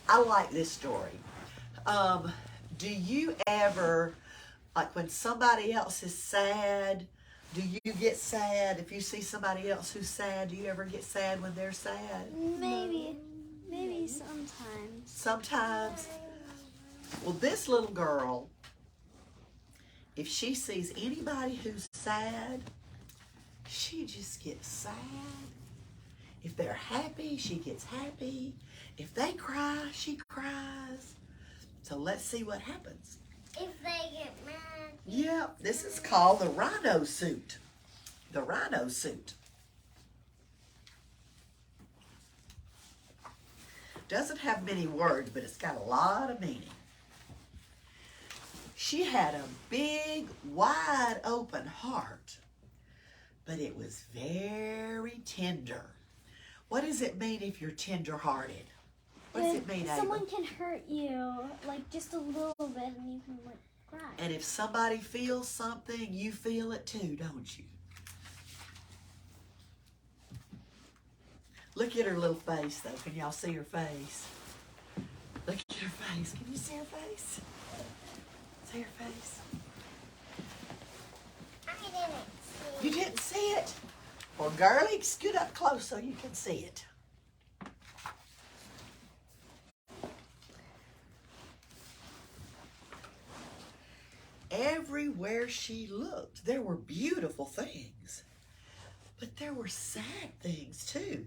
I like this story. Do you ever, like when somebody else is sad, do you get sad? If you see somebody else who's sad, do you ever get sad when they're sad? Maybe sometimes. Sometimes. Well, this little girl, if she sees anybody who's sad, she just gets sad. If they're happy, she gets happy. If they cry, she cries. So let's see what happens. If they get mad. Yeah, this is called the Rhino suit. The Rhino suit. Doesn't have many words, but it's got a lot of meaning. She had a big, wide open heart, but it was very tender. What does it mean if you're tender-hearted? What does it mean, Ava? Someone can hurt you, like just a little bit, and you can like cry. And if somebody feels something, you feel it too, don't you? Look at her little face, though. Can y'all see her face? Look at her face. Can you see her face? See her face? I didn't see it. You didn't see it? Well, girlie, scoot up close so you can see it. Everywhere she looked, there were beautiful things, but there were sad things too.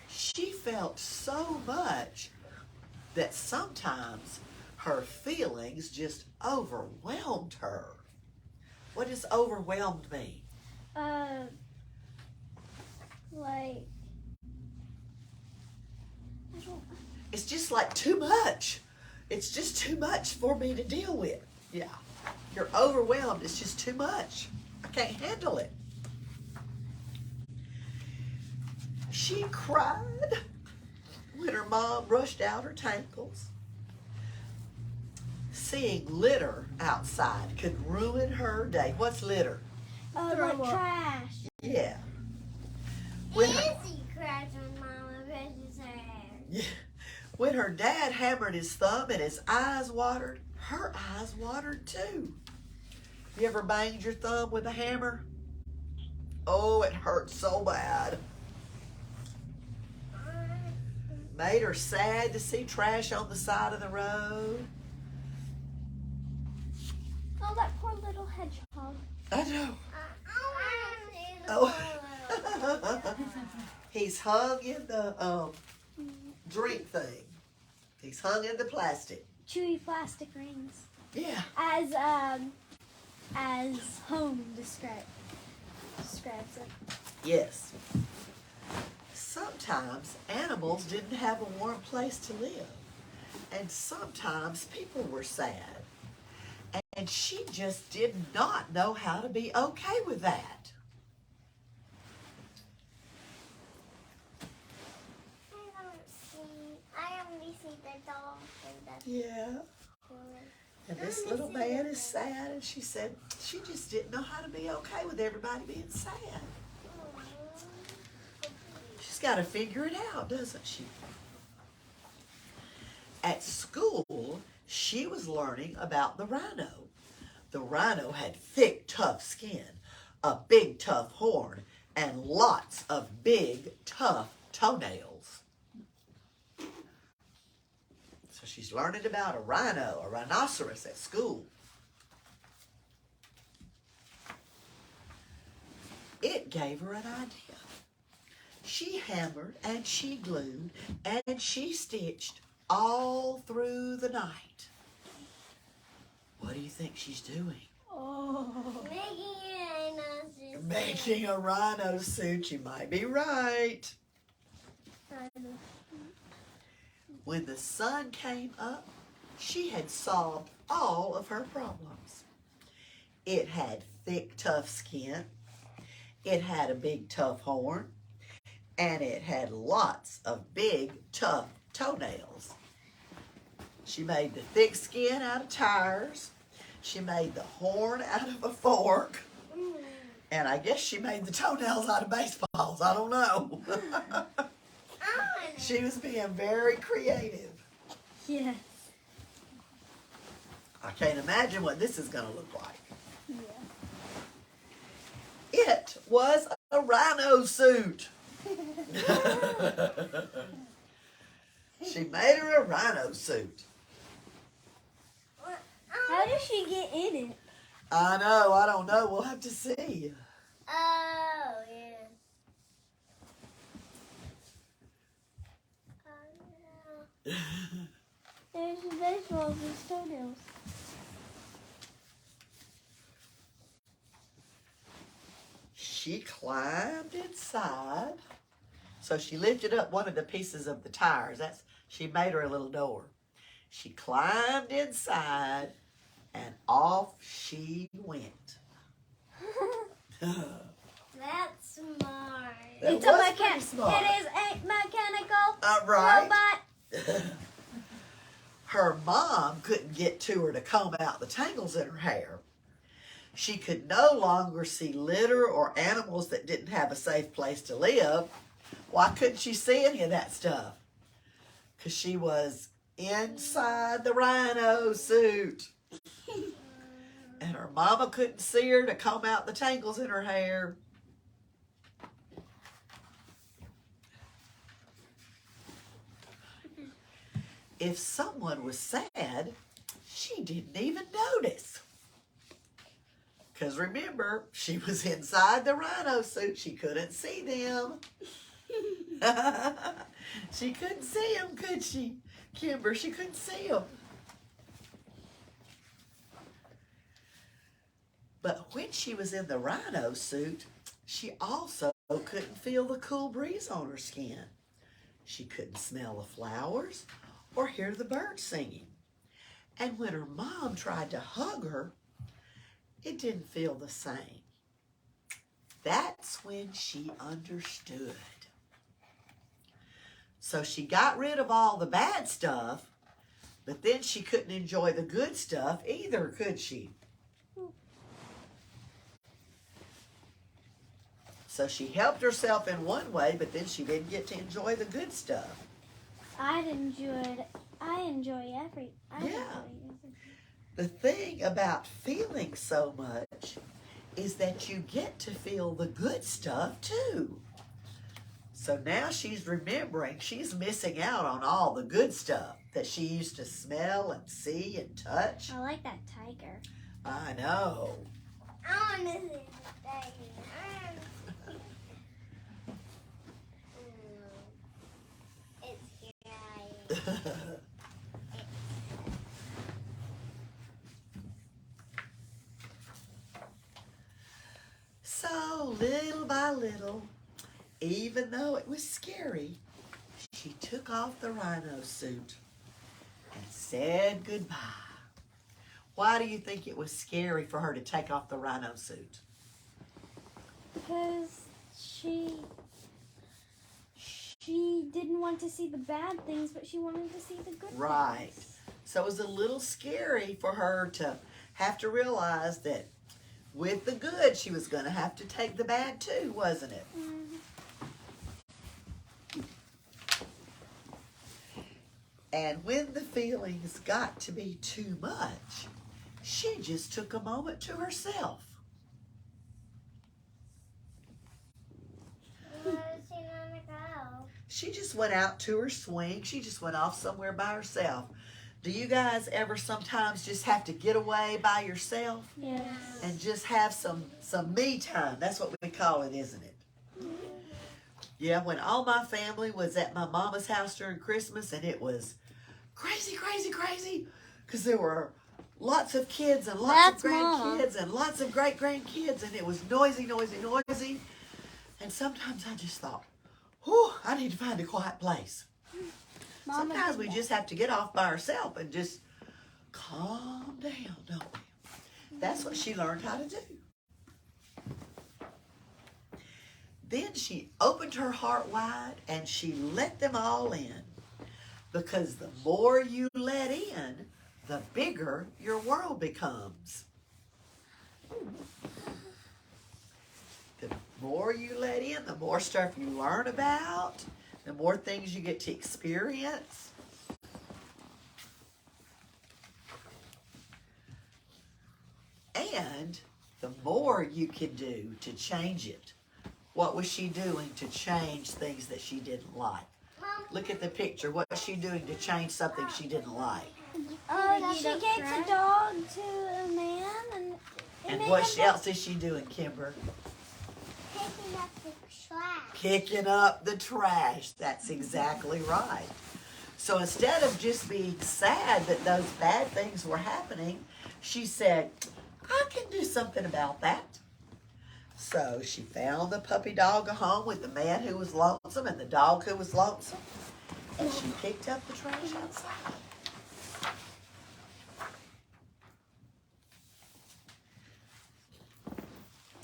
She felt so much that sometimes her feelings just overwhelmed her. What does overwhelmed mean? Like, I don't. It's just like too much. It's just too much for me to deal with. Yeah, you're overwhelmed. It's just too much. I can't handle it. She cried when her mom rushed out her tankles. Seeing litter outside could ruin her day. What's litter? Like trash. Yeah. When her, Izzy cries when Mama brushes her hair. yeah. When her dad hammered his thumb and his eyes watered, her eyes watered too. You ever banged your thumb with a hammer? Oh, it hurt so bad. Made her sad to see trash on the side of the road. Oh, that poor little hedgehog. I know. I want to see the Oh. He's hung in the drink thing. He's hung in the plastic. Chewy plastic rings. Yeah. As home describes it. Yes. Sometimes animals didn't have a warm place to live. And sometimes people were sad. And she just did not know how to be okay with that. I only see the dog and the Yeah. And this little man is sad, and she said she just didn't know how to be okay with everybody being sad. She's got to figure it out, doesn't she? At school, she was learning about the rhino. The rhino had thick, tough skin, a big, tough horn, and lots of big, tough toenails. So she's learning about a rhino, a rhinoceros at school. It gave her an idea. She hammered and she glued and she stitched all through the night. What do you think she's doing? Oh. Making a rhino suit. You might be right. When the sun came up, she had solved all of her problems. It had thick, tough skin. It had a big, tough horn. And it had lots of big, tough toenails. She made the thick skin out of tires. She made the horn out of a fork. And I guess she made the toenails out of baseballs. I don't know. I want She was being very creative. Yes. I can't imagine what this is going to look like. Yeah. It was a rhino suit. She made her a rhino suit. How did she get in it? I know, I don't know. We'll have to see. Oh, yeah. Oh, There's vegetables and toenails. She climbed inside. So she lifted up one of the pieces of the tires. She made her a little door. She climbed inside and off she went. that's smart. That It's was a pretty smart. It is a mechanical Right. robot. Her mom couldn't get to her to comb out the tangles in her hair. She could no longer see litter or animals that didn't have a safe place to live. Why couldn't she see any of that stuff? Because she was inside the rhino suit. And her mama couldn't see her to comb out the tangles in her hair. If someone was sad, she didn't even notice. Because remember, she was inside the rhino suit. She couldn't see them. She couldn't see them, could she? Kimber, she couldn't see them. But when she was in the rhino suit, she also couldn't feel the cool breeze on her skin. She couldn't smell the flowers or hear the birds singing. And when her mom tried to hug her, it didn't feel the same. That's when she understood. So she got rid of all the bad stuff, but then she couldn't enjoy the good stuff either, could she? So she helped herself in one way, but then she didn't get to enjoy the good stuff. I enjoy every. The thing about feeling so much is that you get to feel the good stuff too. So now she's remembering she's missing out on all the good stuff that she used to smell and see and touch. I like that tiger. I know. I want to see the tiger. It's scary. So little by little, even though it was scary, she took off the rhino suit and said goodbye. Why do you think it was scary for her to take off the rhino suit? Because she didn't want to see the bad things, but she wanted to see the good Right. things. So it was a little scary for her to have to realize that with the good, she was going to have to take the bad too, wasn't it? And when the feelings got to be too much, she just took a moment to herself. Where does she want to go? She just went out to her swing. She just went off somewhere by herself. Do you guys ever sometimes just have to get away by yourself Yes. and just have some me time? That's what we call it, isn't it? Yeah, when all my family was at my mama's house during Christmas, and it was crazy, crazy, crazy, because there were lots of kids and lots of grandkids and lots of great-grandkids, and it was noisy, noisy, noisy. And sometimes I just thought, whew, I need to find a quiet place. Mama Sometimes did we that. just have to get off by ourselves and just calm down, don't we? That's what she learned how to do. Then she opened her heart wide and she let them all in. Because the more you let in, the bigger your world becomes. The more you let in, the more stuff you learn about, the more things you get to experience, and the more you can do to change it. What was she doing to change things that she didn't like? Look at the picture. What's she doing to change something she didn't like? She gave the dog to a man, And what else is she doing, Kimber? Picking up the trash. Picking up the trash. That's exactly right. So instead of just being sad that those bad things were happening, she said, I can do something about that. So she found the puppy dog a home with the man who was lonesome and the dog who was lonesome. And she picked up the trash outside.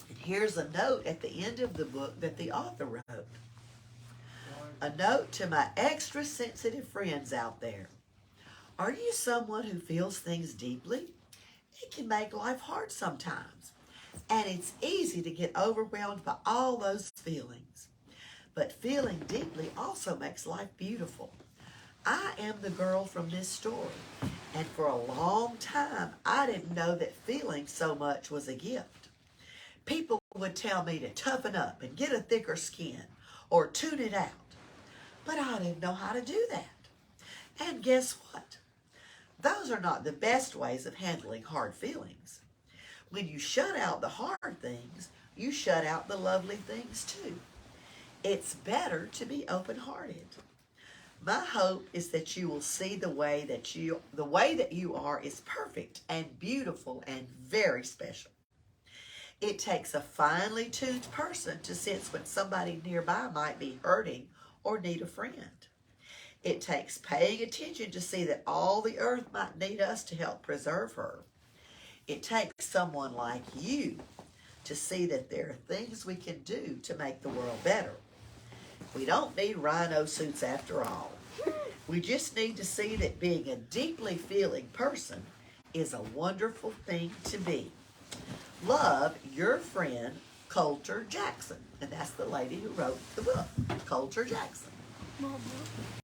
And here's a note at the end of the book that the author wrote. A note to my extra sensitive friends out there. Are you someone who feels things deeply? It can make life hard sometimes. And it's easy to get overwhelmed by all those feelings. But feeling deeply also makes life beautiful. I am the girl from this story. And for a long time, I didn't know that feeling so much was a gift. People would tell me to toughen up and get a thicker skin or tune it out. But I didn't know how to do that. And guess what? Those are not the best ways of handling hard feelings. When you shut out the hard things, you shut out the lovely things too. It's better to be open-hearted. My hope is that you will see the way that you are is perfect and beautiful and very special. It takes a finely tuned person to sense when somebody nearby might be hurting or need a friend. It takes paying attention to see that all the earth might need us to help preserve her. It takes someone like you to see that there are things we can do to make the world better. We don't need rhino suits after all. We just need to see that being a deeply feeling person is a wonderful thing to be. Love, your friend, Colter Jackson. And that's the lady who wrote the book, Colter Jackson.